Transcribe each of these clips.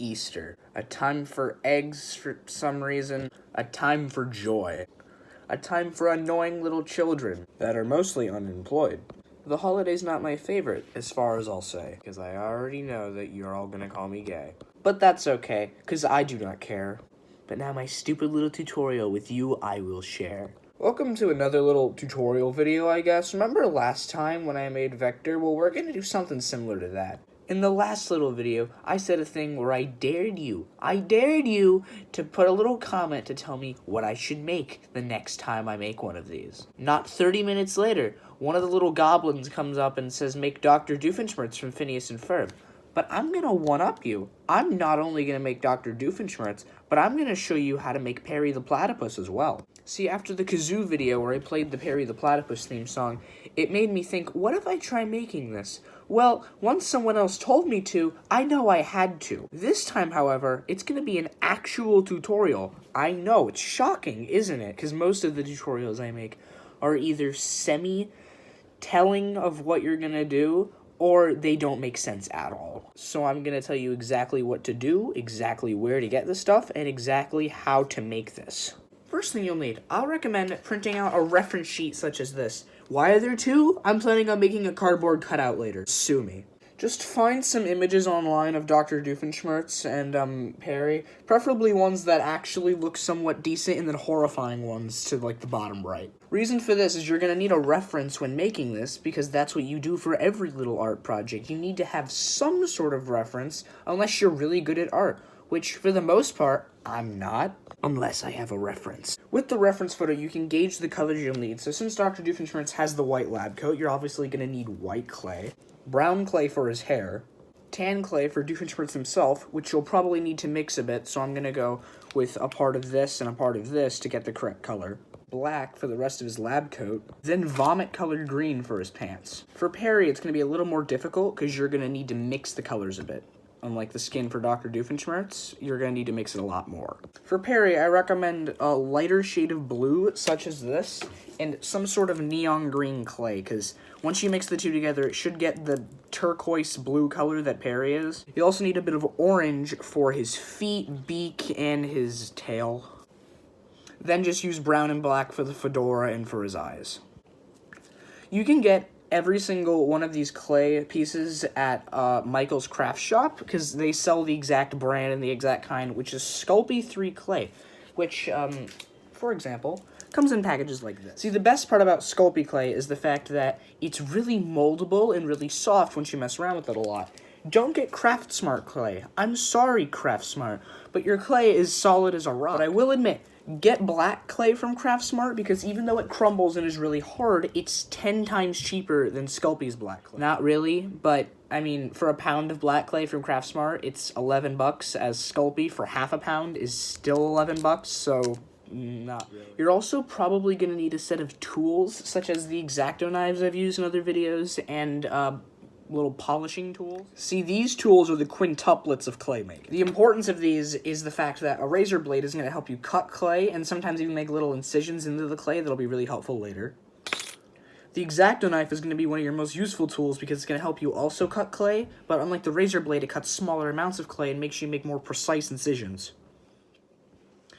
Easter, a time for eggs for some reason, a time for joy, a time for annoying little children that are mostly unemployed. The holiday's not my favorite, as far as I'll say, because I already know that you're all gonna call me gay. But that's okay, because I do not care. But now my stupid little tutorial with you I will share. Welcome to another little tutorial video, I guess. Remember last time when I made Vector? Well, we're gonna do something similar to that. In the last little video, I said a thing where I dared you to put a little comment to tell me what I should make the next time I make one of these. Not 30 minutes later, one of the little goblins comes up and says, make Dr. Doofenshmirtz from Phineas and Ferb. But I'm gonna one-up you. I'm not only gonna make Dr. Doofenshmirtz, but I'm gonna show you how to make Perry the Platypus as well. See, after the kazoo video where I played the Perry the Platypus theme song, it made me think, what if I try making this? Well, once someone else told me to, I know I had to. This time, however, it's gonna be an actual tutorial. I know, it's shocking, isn't it? Because most of the tutorials I make are either semi-telling of what you're gonna do, or they don't make sense at all. So I'm gonna tell you exactly what to do, exactly where to get the stuff, and exactly how to make this. First thing you'll need, I'll recommend printing out a reference sheet such as this. Why are there two? I'm planning on making a cardboard cutout later. Sue me. Just find some images online of Dr. Doofenshmirtz and Perry, preferably ones that actually look somewhat decent, and then horrifying ones to like the bottom right. Reason for this is you're going to need a reference when making this, because that's what you do for every little art project. You need to have some sort of reference, unless you're really good at art, which for the most part, I'm not, unless I have a reference. With the reference photo, you can gauge the colors you'll need. So since Dr. Doofenshmirtz has the white lab coat, you're obviously going to need white clay, brown clay for his hair, tan clay for Doofenshmirtz himself, which you'll probably need to mix a bit, so I'm going to go with a part of this and a part of this to get the correct color. Black for the rest of his lab coat, then vomit-colored green for his pants. For Perry, it's going to be a little more difficult because you're going to need to mix the colors a bit. Unlike the skin for Dr. Doofenshmirtz, you're going to need to mix it a lot more. For Perry, I recommend a lighter shade of blue, such as this, and some sort of neon green clay, because once you mix the two together, it should get the turquoise blue color that Perry is. You also need a bit of orange for his feet, beak, and his tail. Then just use brown and black for the fedora and for his eyes. You can get every single one of these clay pieces at Michael's craft shop, because they sell the exact brand and the exact kind, which is Sculpey 3 clay, which, for example, comes in packages like this. See, the best part about Sculpey clay is the fact that it's really moldable and really soft once you mess around with it a lot. Don't get Craft Smart clay. I'm sorry, Craft Smart, but your clay is solid as a rock. But I will admit, get black clay from Craft Smart, because even though it crumbles and is really hard, it's 10 times cheaper than Sculpey's black clay. Not really, but I mean, for a pound of black clay from Craft Smart, it's $11, as Sculpey for half a pound is still $11, so not really. You're also probably going to need a set of tools, such as the X-Acto knives I've used in other videos, and little polishing tools. See, these tools are the quintuplets of clay making. The importance of these is the fact that a razor blade is going to help you cut clay, and sometimes even make little incisions into the clay that'll be really helpful later. The X-Acto knife is going to be one of your most useful tools because it's going to help you also cut clay, but unlike the razor blade, it cuts smaller amounts of clay and makes you make more precise incisions.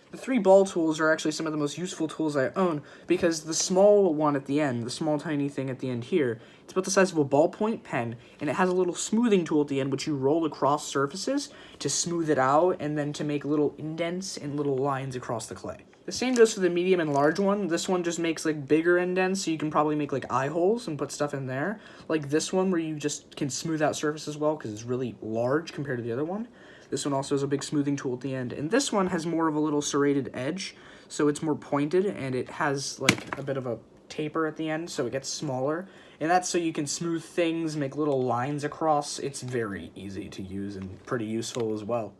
The 3 ball tools are actually some of the most useful tools I own, because the small one at the end, the small tiny thing at the end here, it's about the size of a ballpoint pen, and it has a little smoothing tool at the end which you roll across surfaces to smooth it out, and then to make little indents and little lines across the clay. The same goes for the medium and large one. This one just makes like bigger indents, so you can probably make like eye holes and put stuff in there. Like this one where you just can smooth out surfaces well because it's really large compared to the other one. This one also has a big smoothing tool at the end. And this one has more of a little serrated edge, so it's more pointed, and it has like a bit of a taper at the end, so it gets smaller. And that's so you can smooth things, make little lines across. It's very easy to use and pretty useful as well.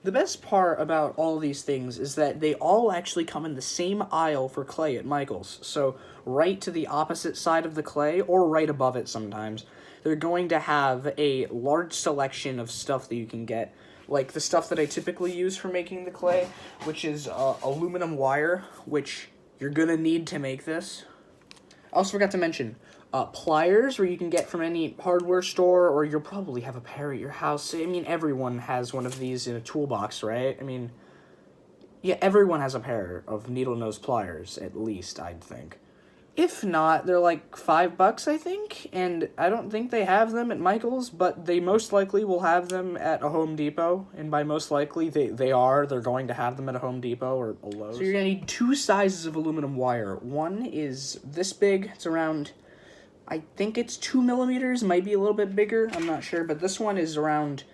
The best part about all these things is that they all actually come in the same aisle for clay at Michael's. So right to the opposite side of the clay, or right above it sometimes, they're going to have a large selection of stuff that you can get. Like the stuff that I typically use for making the clay, which is aluminum wire, which you're going to need to make this. I also forgot to mention pliers, where you can get from any hardware store, or you'll probably have a pair at your house. I mean, everyone has one of these in a toolbox, right? I mean, yeah, everyone has a pair of needle nose pliers, at least, I'd think. If not, they're like $5, I think, and I don't think they have them at Michael's, but they most likely will have them at a Home Depot, and by most likely, they're going to have them at a Home Depot or a Lowe's. So you're going to need two sizes of aluminum wire. One is this big, it's around, I think it's 2 millimeters, might be a little bit bigger, I'm not sure, but this one is around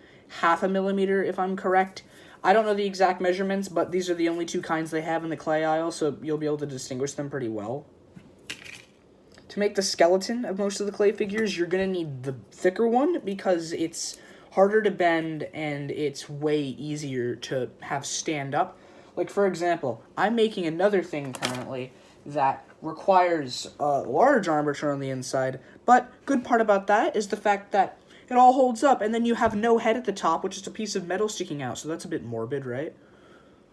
0.5 millimeter, if I'm correct. I don't know the exact measurements, but these are the only two kinds they have in the clay aisle, so you'll be able to distinguish them pretty well. To make the skeleton of most of the clay figures, you're going to need the thicker one because it's harder to bend and it's way easier to have stand up. Like, for example, I'm making another thing currently that requires a large armature on the inside, but good part about that is the fact that it all holds up, and then you have no head at the top, which is a piece of metal sticking out, so that's a bit morbid, right?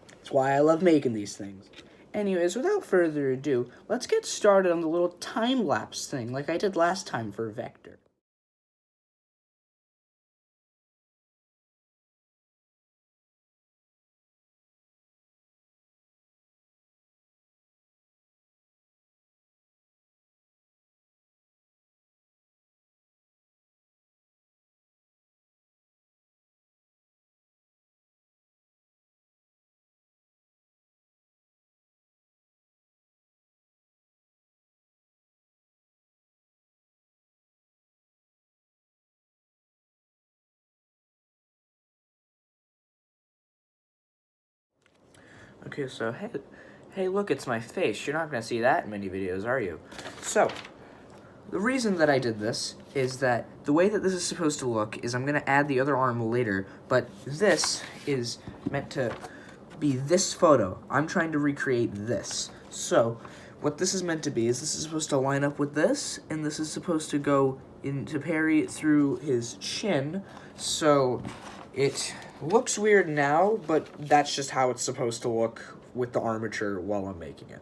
That's why I love making these things. Anyways, without further ado, let's get started on the little time-lapse thing like I did last time for Vector. Okay, so hey, look, it's my face. You're not going to see that in many videos, are you? So, the reason that I did this is that the way that this is supposed to look is I'm going to add the other arm later, but this is meant to be this photo. I'm trying to recreate this. So, what this is meant to be is this is supposed to line up with this, and this is supposed to go into Perry through his chin, so it looks weird now, but that's just how it's supposed to look with the armature while I'm making it.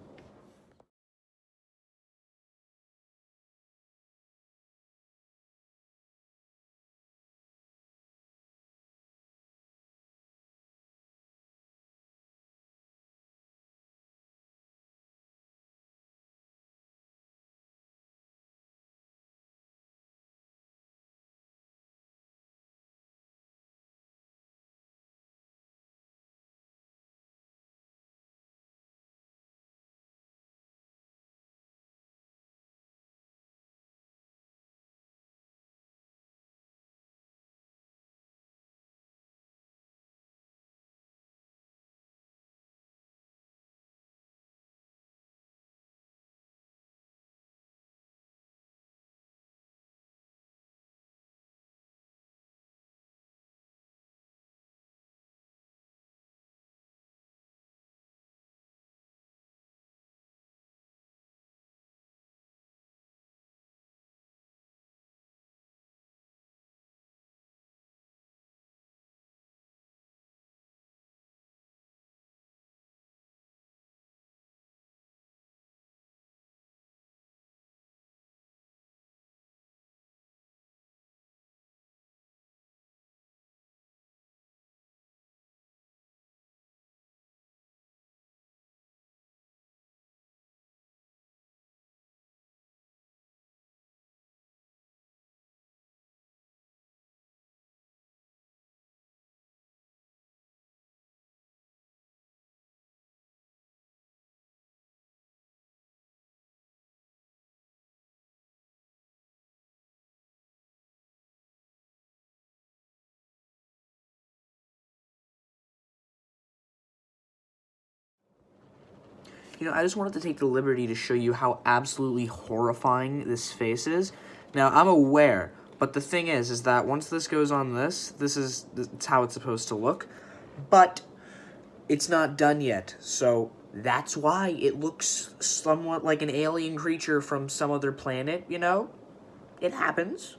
You know, I just wanted to take the liberty to show you how absolutely horrifying this face is. Now, I'm aware, but the thing is that once this goes on this is how it's supposed to look, but it's not done yet, so that's why it looks somewhat like an alien creature from some other planet, you know? It happens.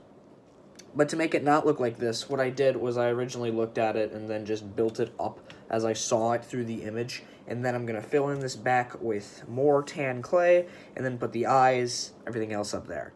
But to make it not look like this, what I did was I originally looked at it and then just built it up as I saw it through the image. And then I'm going to fill in this back with more tan clay and then put the eyes, everything else up there.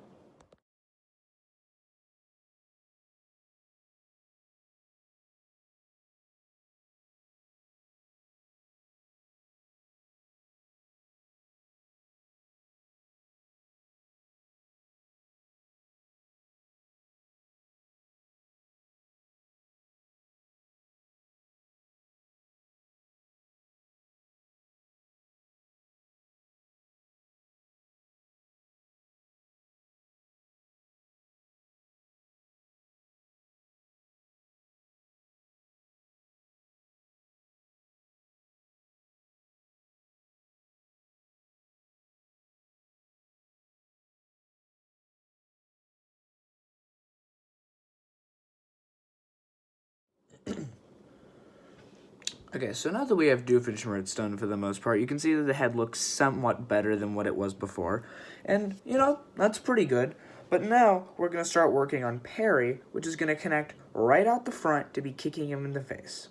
Okay, so now that we have Doofenshmirtz done for the most part, you can see that the head looks somewhat better than what it was before. And, you know, that's pretty good. But now we're going to start working on Perry, which is going to connect right out the front to be kicking him in the face.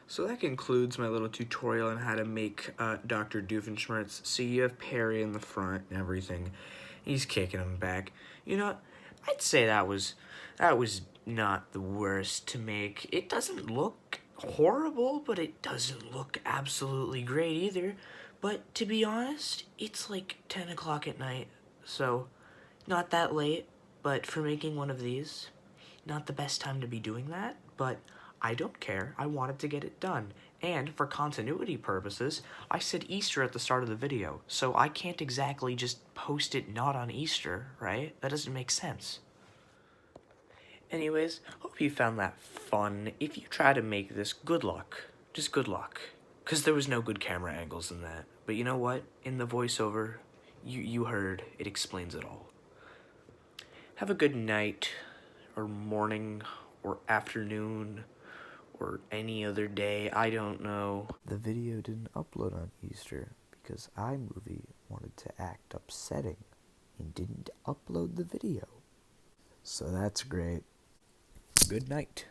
So that concludes my little tutorial on how to make Dr. Doofenshmirtz. So you have Perry in the front and everything. He's kicking him back. You know, I'd say that was not the worst to make. It doesn't look horrible, but it doesn't look absolutely great either. But to be honest, it's like 10 o'clock at night, so not that late, but for making one of these, not the best time to be doing that, but I don't care. I wanted to get it done. And for continuity purposes, I said Easter at the start of the video, so I can't exactly just post it not on Easter, right? That doesn't make sense. Anyways, hope you found that fun. If you try to make this, good luck. Just good luck. Because there was no good camera angles in that. But you know what? In the voiceover, you heard, it explains it all. Have a good night, or morning, or afternoon, or any other day, I don't know. The video didn't upload on Easter because iMovie wanted to act upsetting and didn't upload the video. So that's great. Good night.